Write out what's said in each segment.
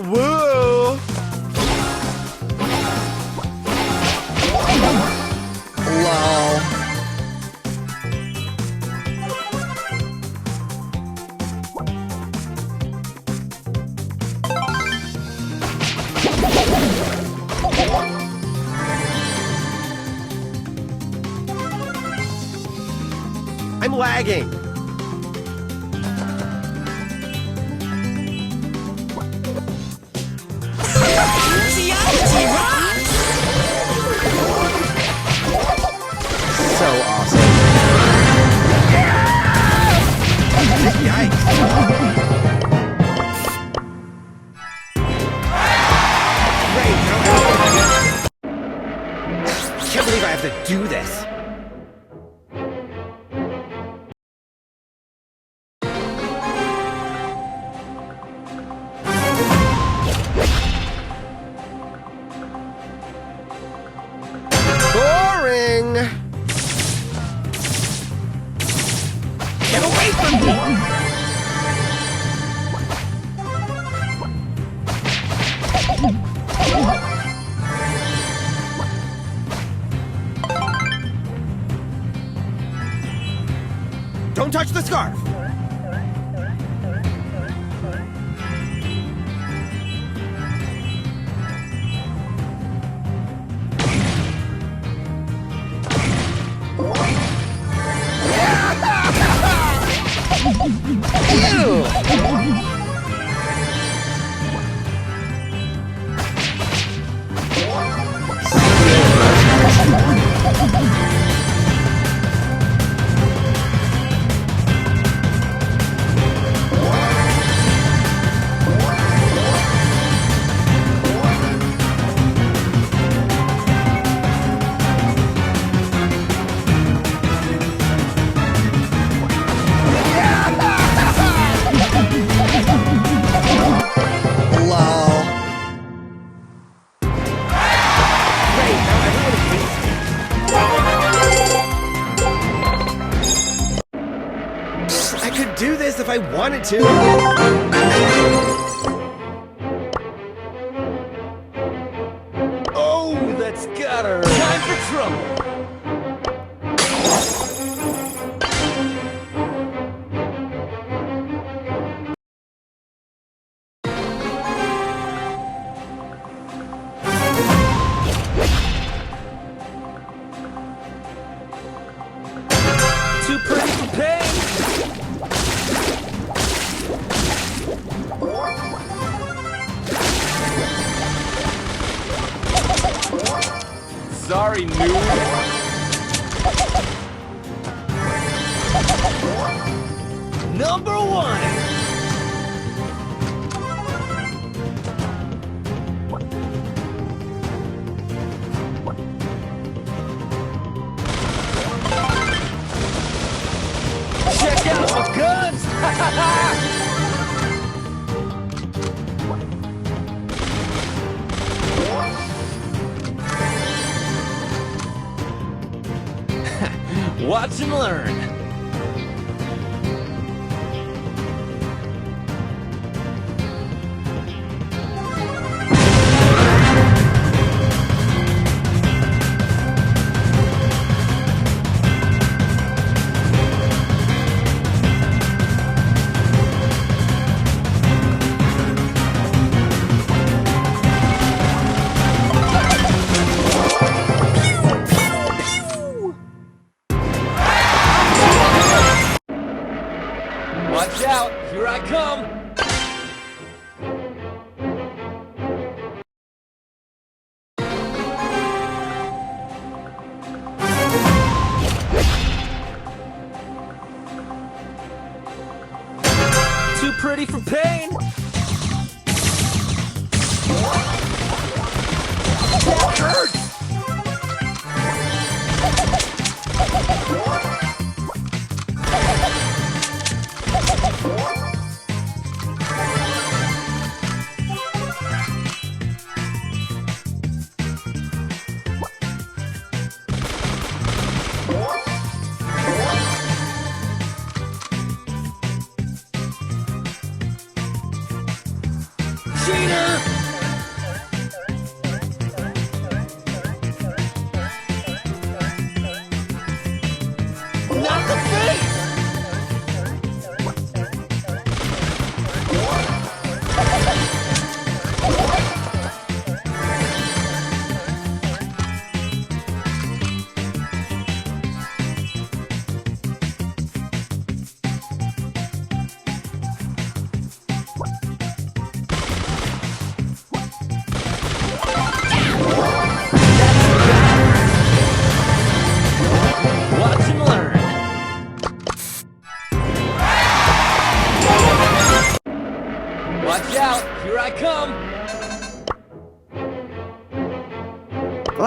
Woo! Lol. I'm lagging. Geology rocks! So awesome. Yikes. Great, can't believe I have to do this. Boring! Get away from me! Don't touch the scarf! Ew! I could do this if I wanted to. Oh, that's gotta hurt. Time for trouble. Too pretty for pain. Sorry, noob. Number one. Check out my guns! Watch and learn. Watch out, here I come! Too pretty for pain! That hurts!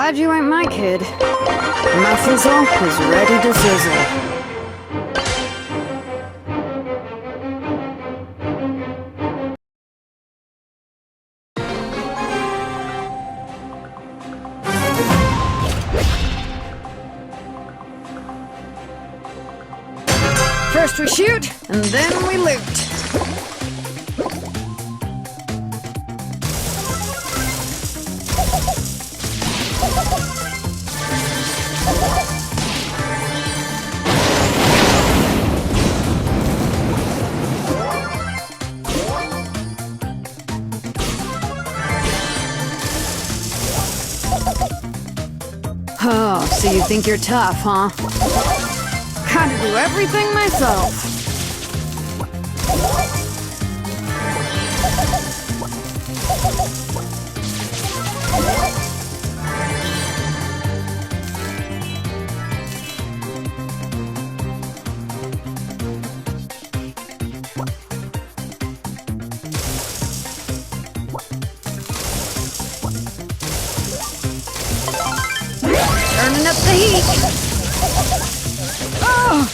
glad you ain't my kid. My fizzle is ready to sizzle. First we shoot, and then we loot. Oh, so you think you're tough, huh? Gotta do everything myself. Turning up the heat. Oh!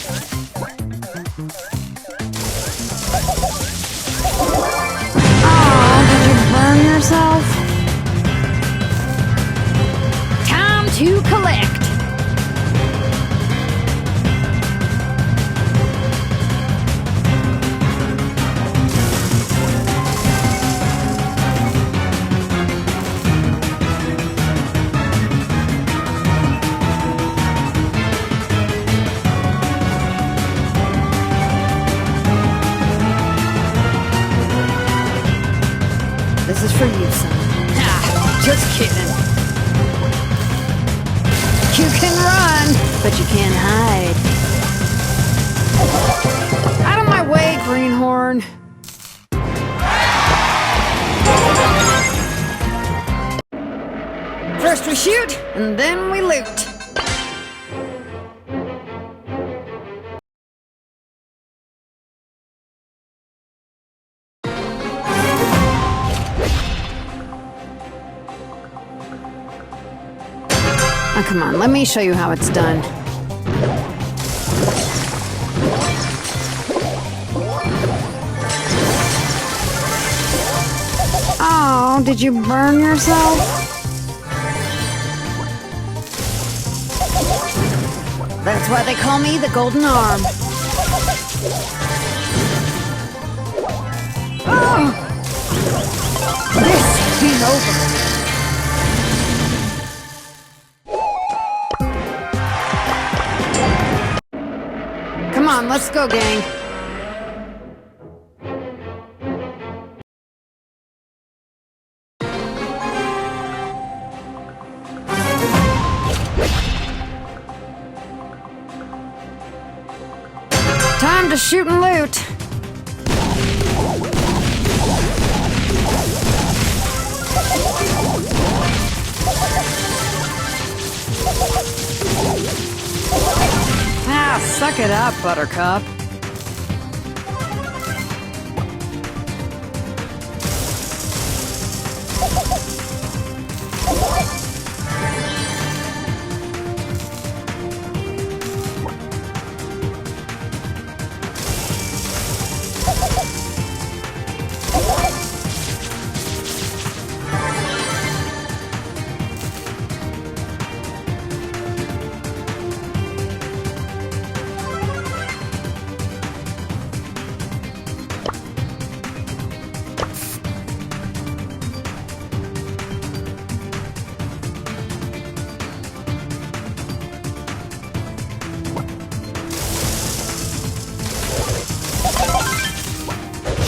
Oh, did you burn yourself? Time to collect. This is for you, son. Ah, just kidding. You can run, but you can't hide. Out of my way, greenhorn. First we shoot, and then we loot. Oh, come on, let me show you how it's done. Oh, did you burn yourself? That's why they call me the Golden Arm. Oh! This ain't over. Come on, let's go, gang. Time to shoot and loot. Ah, suck it up, Buttercup.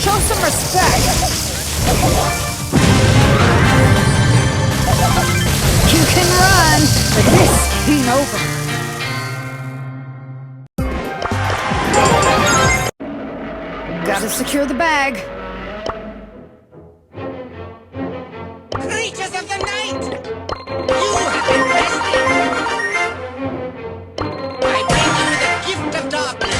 Show some respect! You can run, but this ain't over. Gotta secure the bag. Creatures of the night! You have been resting! I bring you the gift of darkness!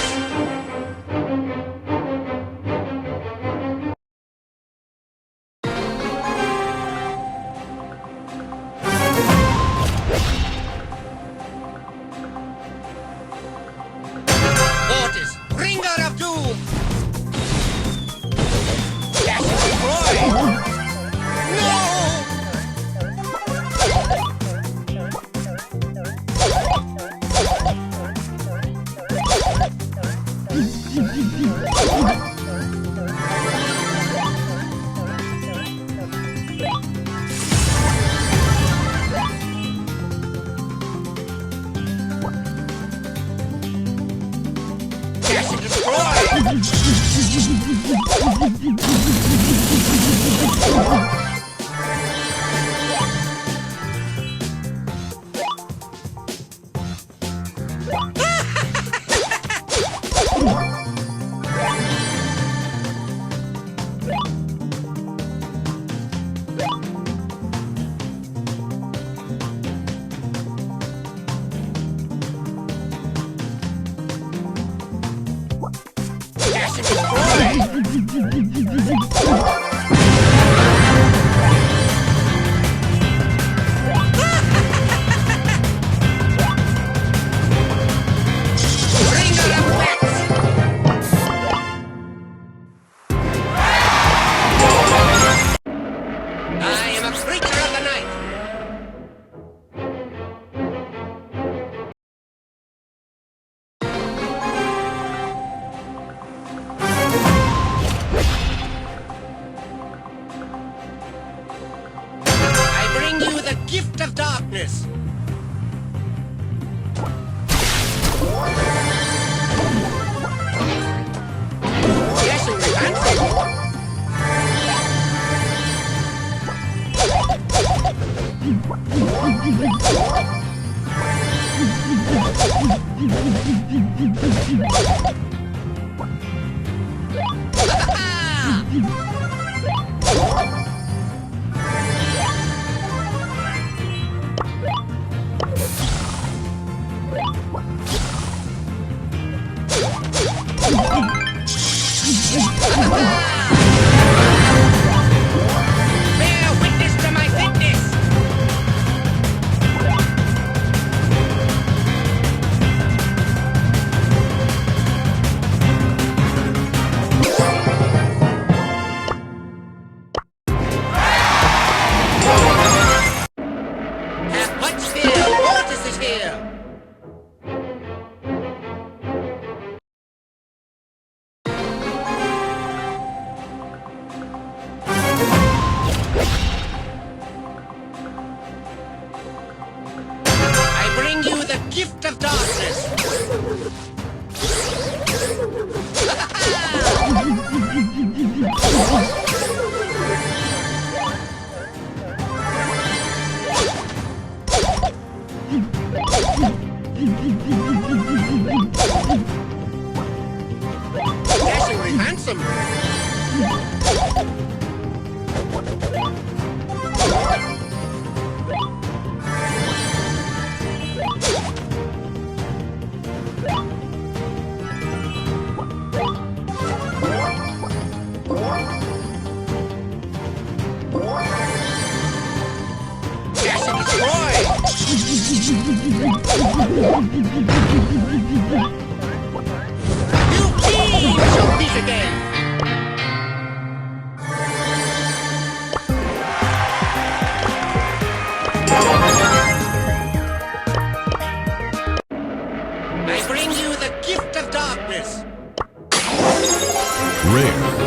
Gift of darkness. Dashingly fancy. Bear witness to my fitness! Have much fear, Mortis is here! Gift of darkness! Dashingly handsome! You keep shall meet again! I bring you the gift of darkness! Rare.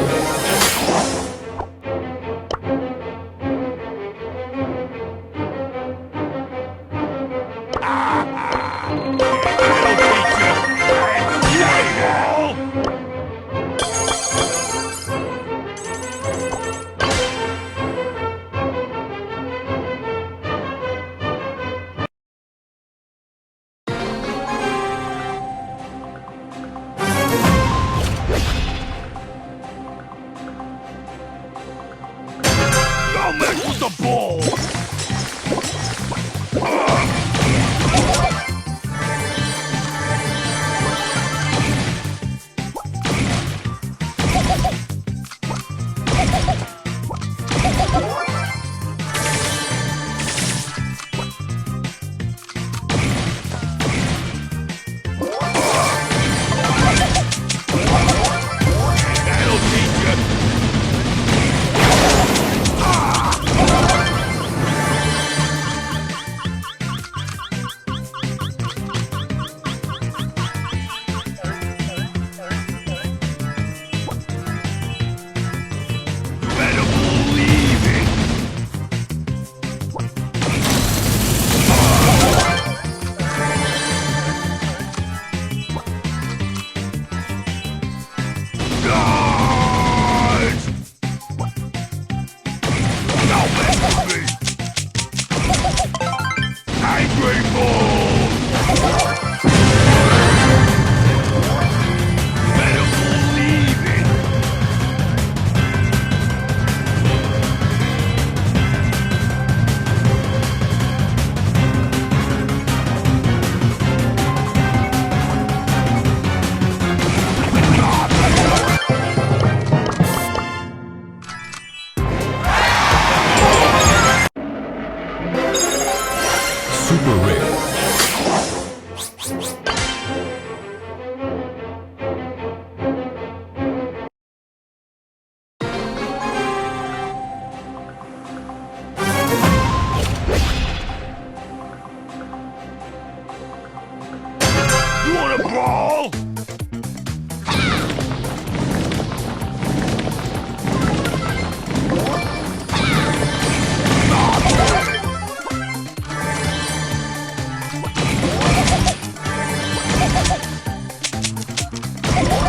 Wanna brawl?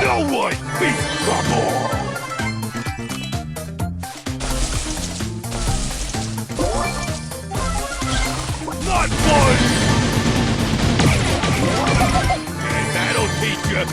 No one beats trouble! Not one! And that'll teach you!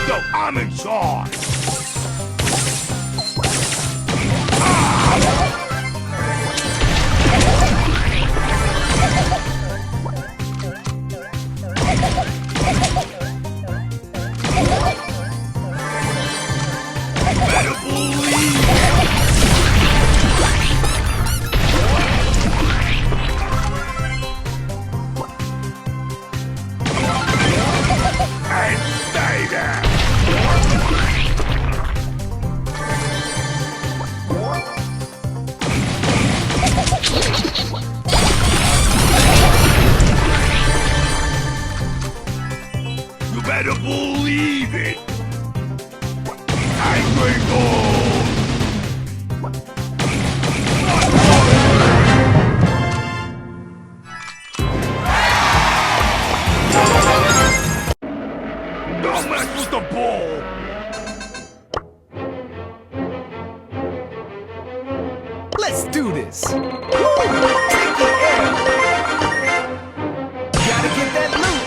So I'm in charge! Better believe and stay there! You better believe it! Angry Gold! Don't mess with the ball! Let's do this. Woo! Take the air. Gotta get that loot.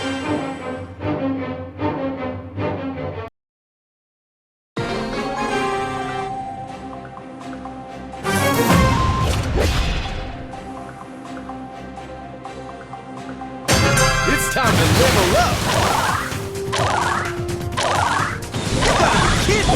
It's time to level up. Kid.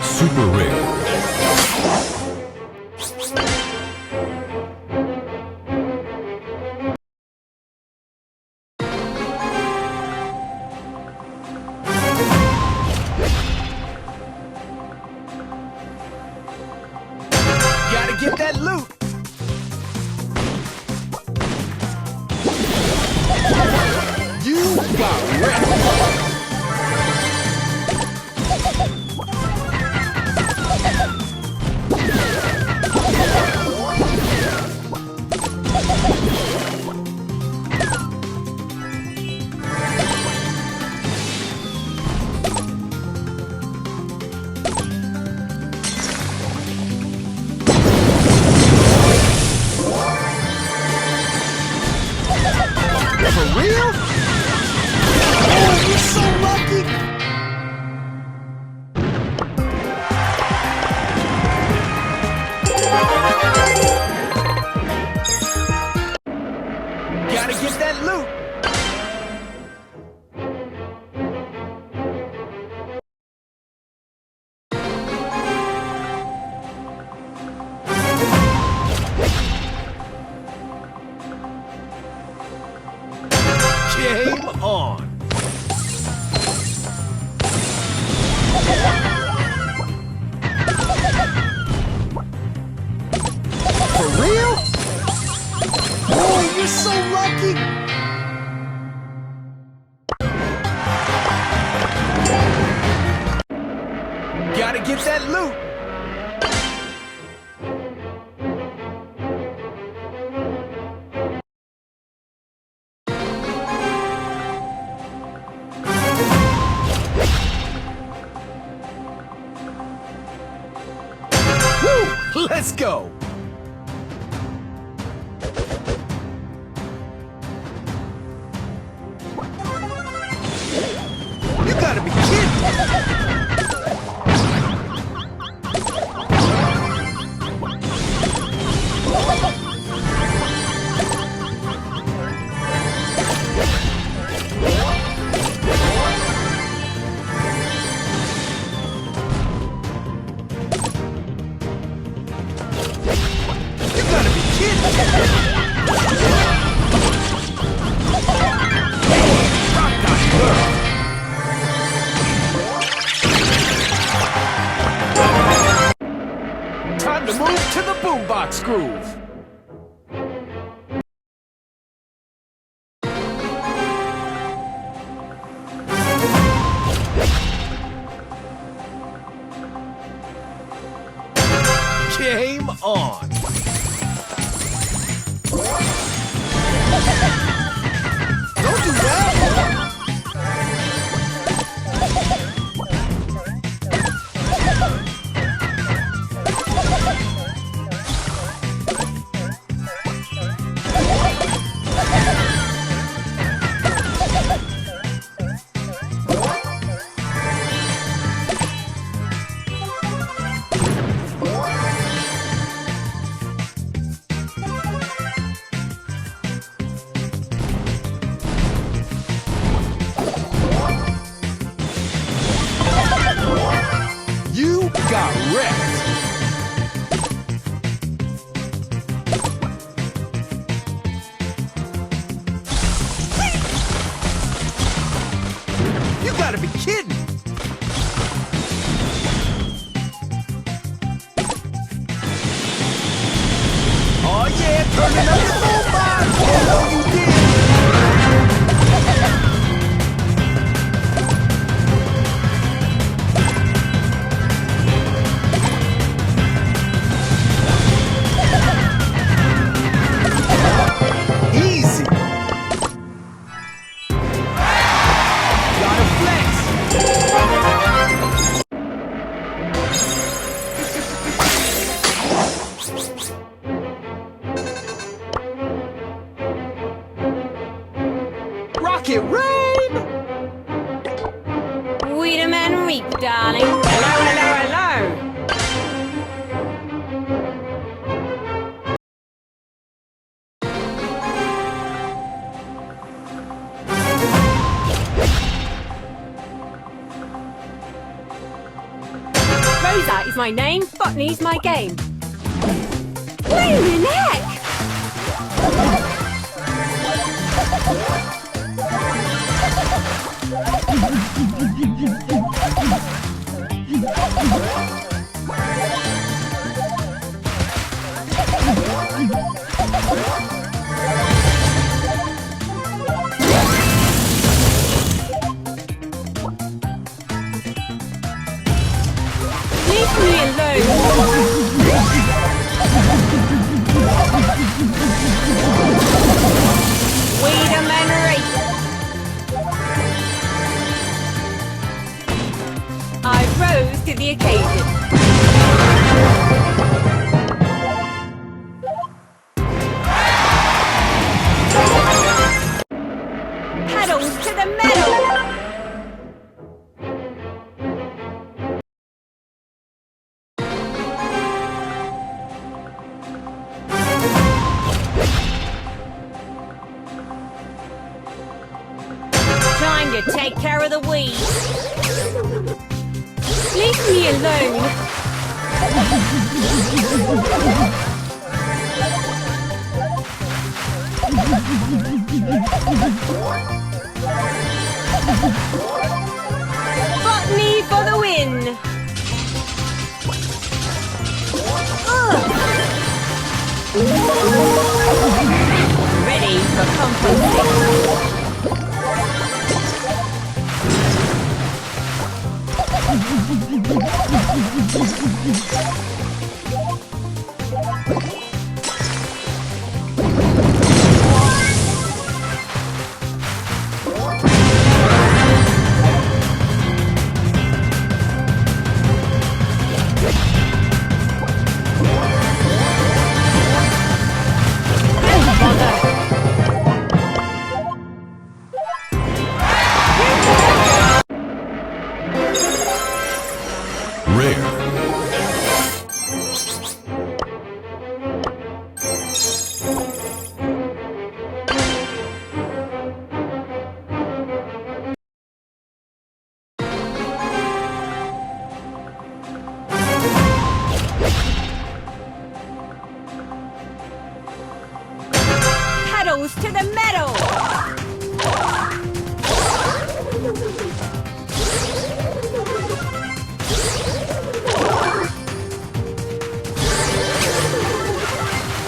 Super rare. Gotta get that loot. You got wrecked. Gotta get that loot. Woo! Let's go. You gotta be kidding! You gotta be kidding! Time to move to the boombox groove. Game on. Don't do that. You got wrecked. You gotta be kidding. Oh yeah, turning up the boombox. Oh, you did. Easy. Gotta flex. Rocket rain. Wait a minute, week, darling. Hello, hello, hello. Rosa is my name, botany's my game. Blimey neck! Leave me alone! Wait a minute! I rose to the occasion. Pedals to the metal! Time to take care of the weeds. Leave me alone. Botany for the win. Ready for composting. Rare. Pedals to the metal!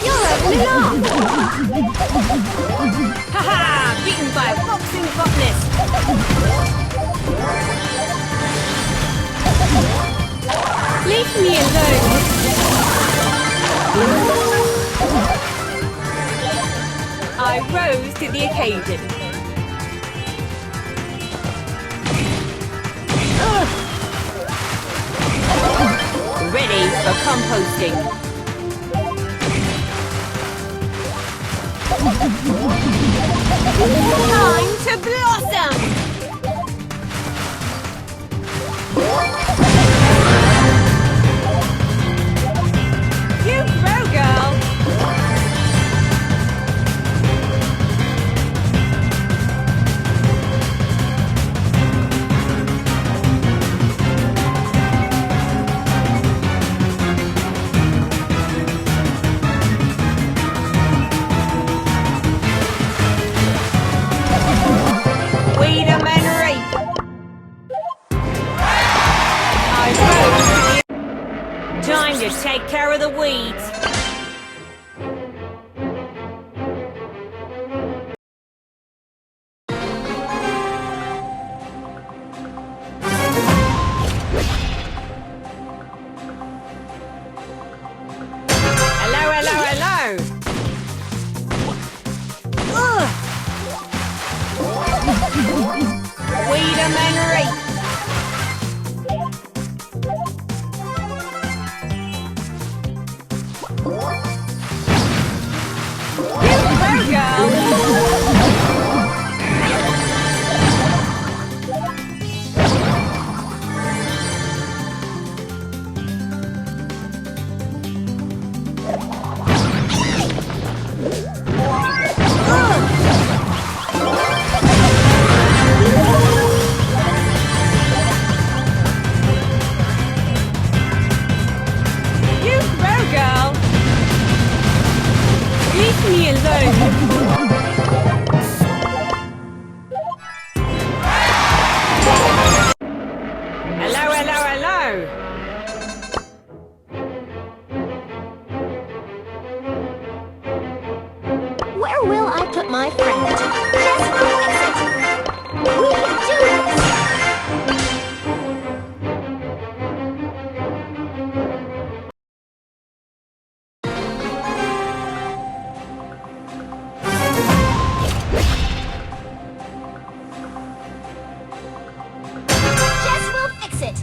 You're a flop! Haha! Beaten by boxing botanist! Leave me alone! I rose to the occasion. Ready for composting. Time to blossom! You grow, girl! Weed 'em and rape! I rose to the... Time to take care of the weeds! Hello, hello, hello! Ugh! Weed 'em and rape! You go, girl! You grow, girl! Leave me alone! Hello, hello, hello! Where will I put my friend? Just fix it. We can do this. Jess will fix it.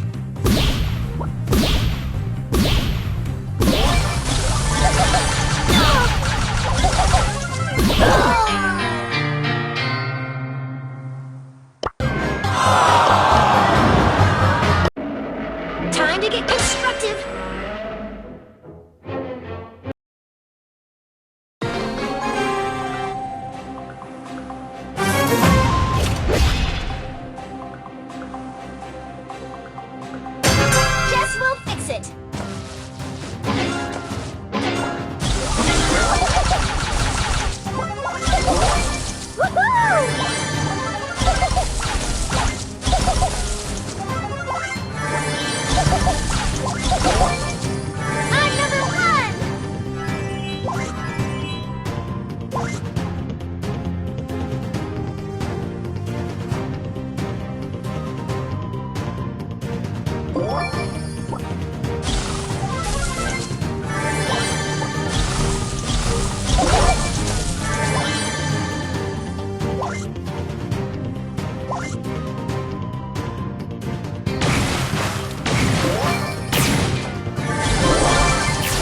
Time to get constructive. Jess will fix it. I'm number one!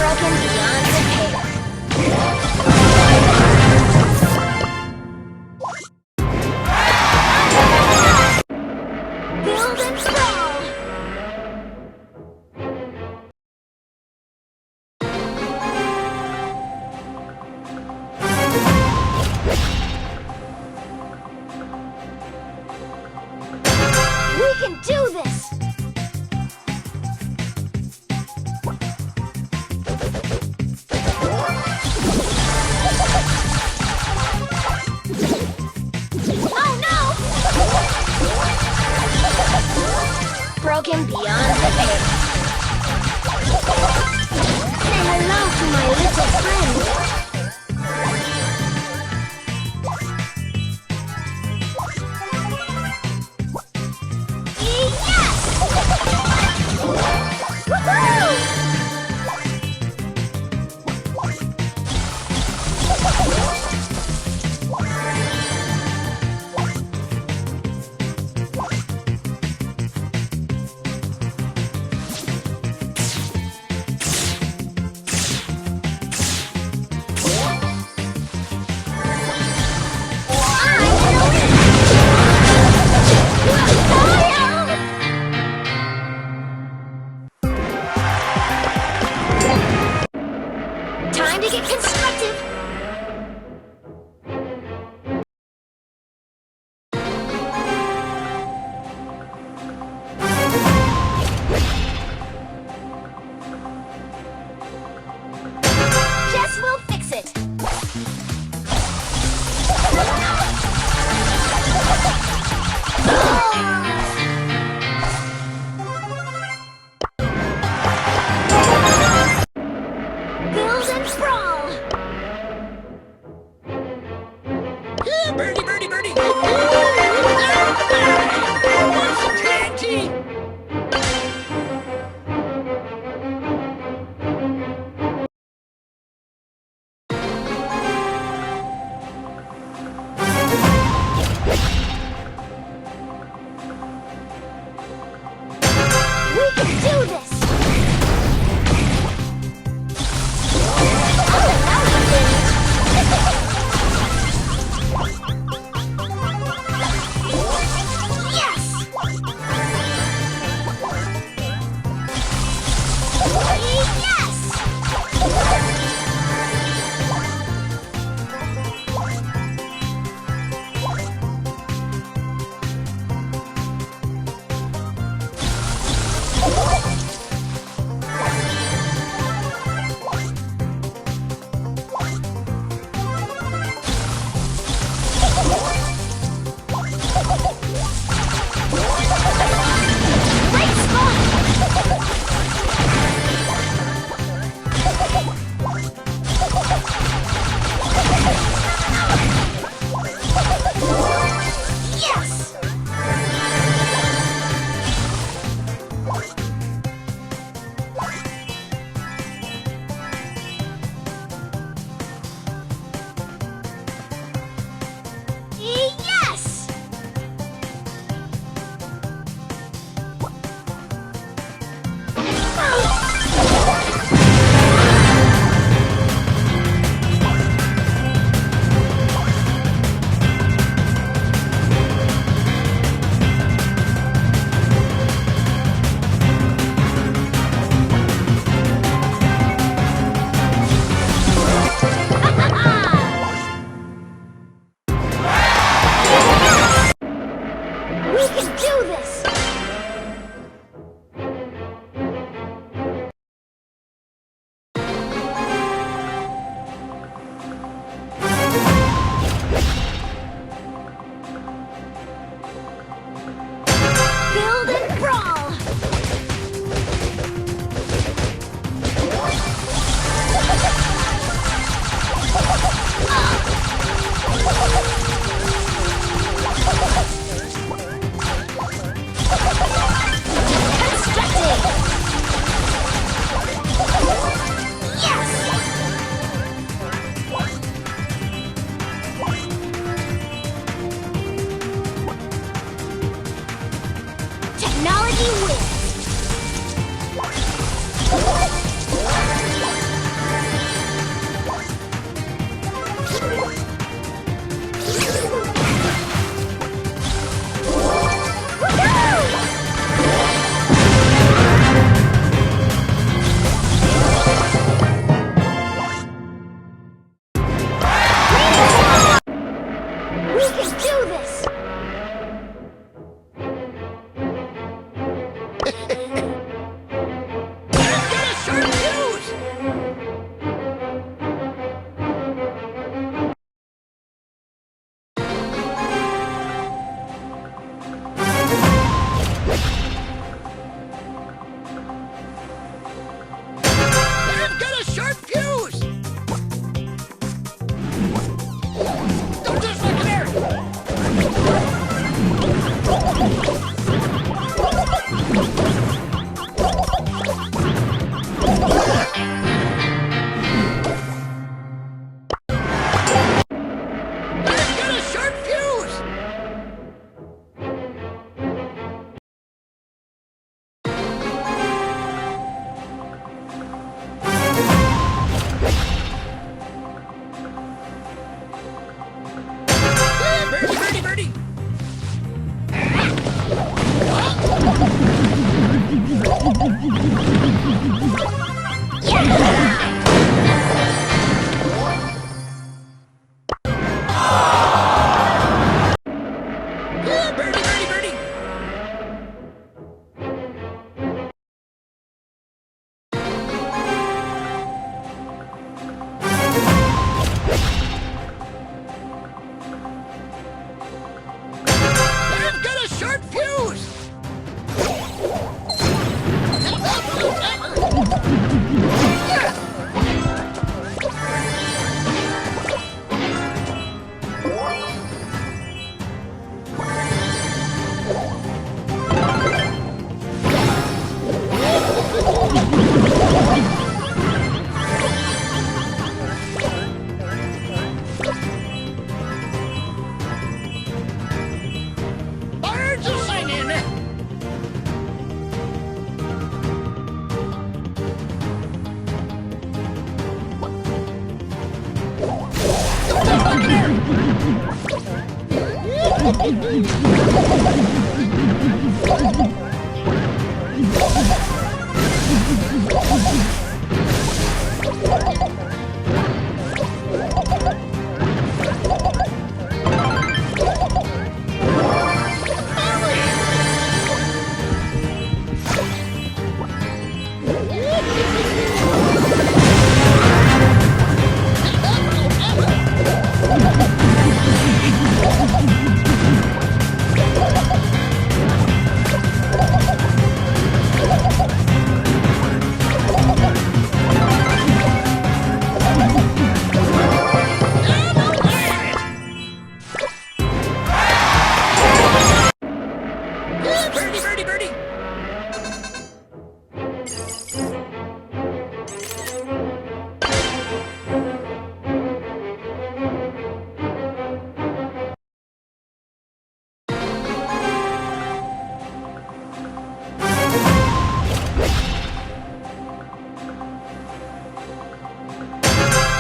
Broken beyond repair. Build and sprawl. can do this! Oh no! Broken beyond repair. Say hello to my little friend. Yes! Woohoo! Time to get constructive! Jess will fix it! Build and sprawl! Birdie, birdie, birdie! We can do this! Yes! Yes! Great spot! Yes! Yes! We can do this! Build and brawl! Constructing! Yes! Technology wins! We can do this!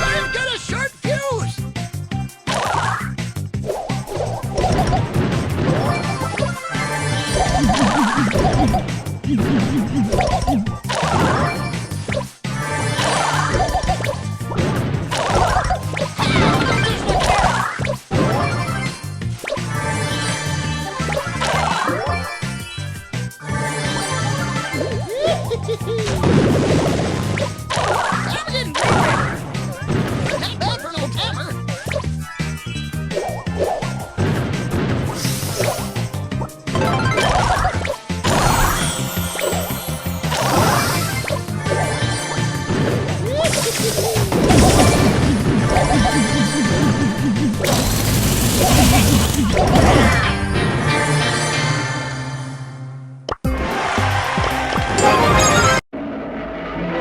I've got a sharp fuse! Not bad for an old timer.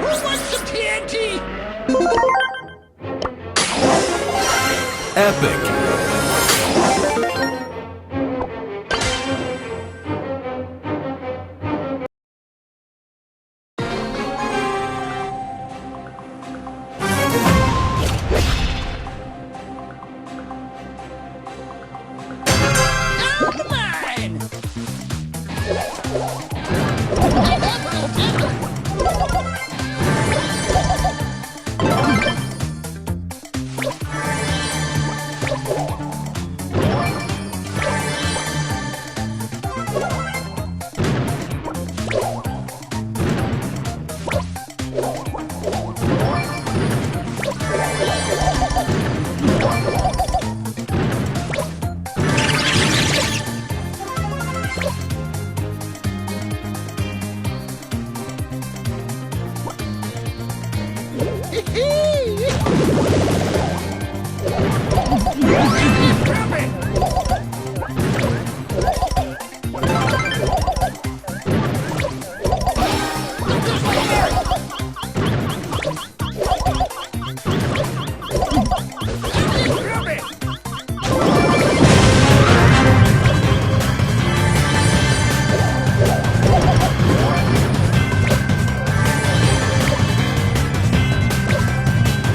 Who wants some TNT? Epic. Down the line! Not bad for an old timer.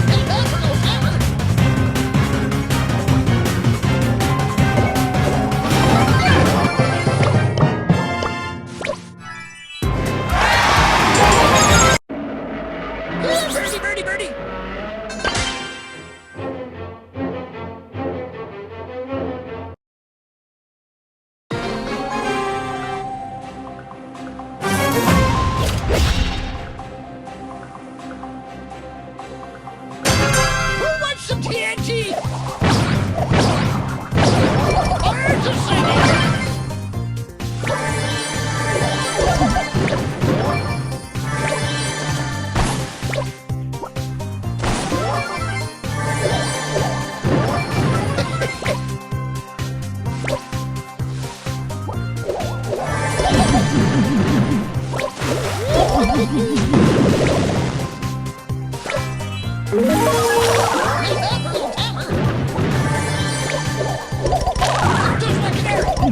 Not bad for an old timer. Birdie, birdie, birdie! Who wants some TNT? Birds are singing! Not bad for an old timer. Just like an arrow!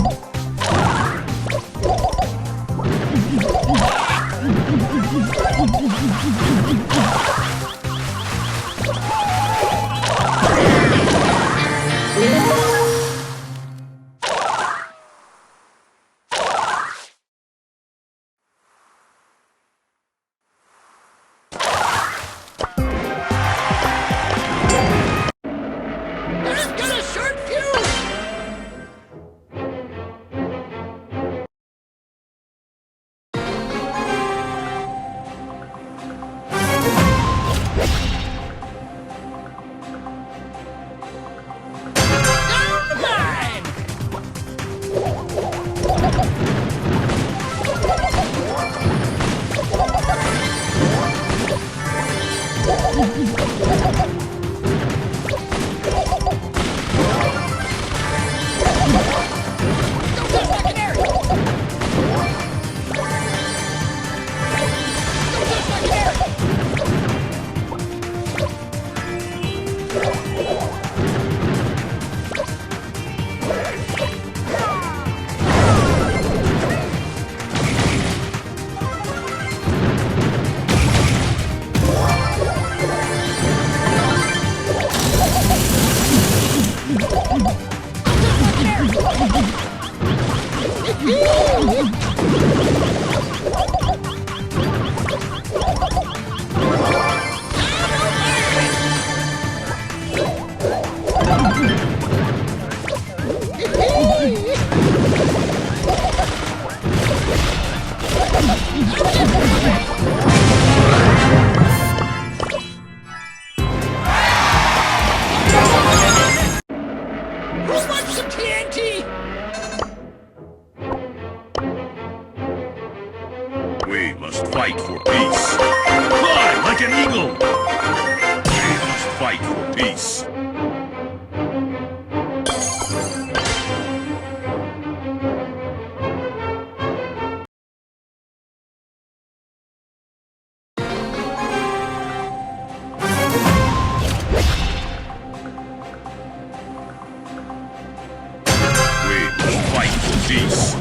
We must fight for peace. Fly like an eagle! We must fight for peace. We must fight for peace.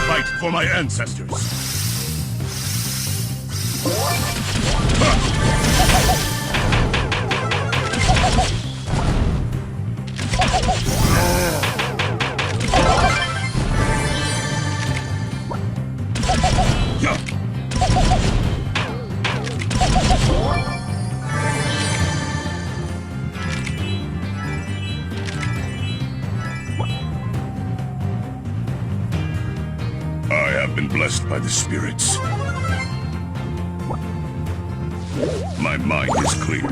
Fight for my ancestors. I have been blessed by the spirits. My mind is clear.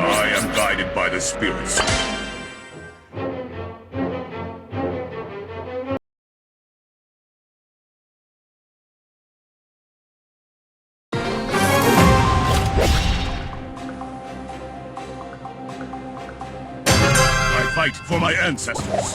I am guided by the spirits. I fight for my ancestors.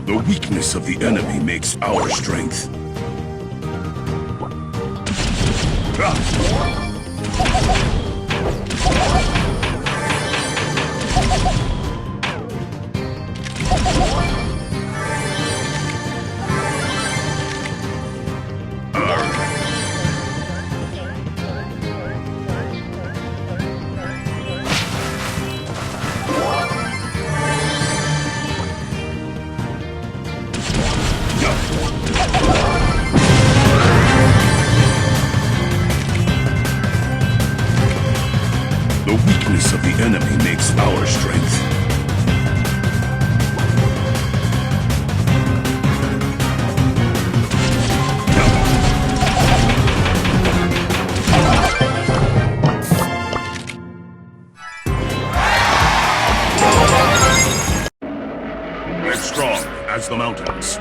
The weakness of the enemy makes our strength. The weakness of the enemy makes our strength. I'm strong as the mountains.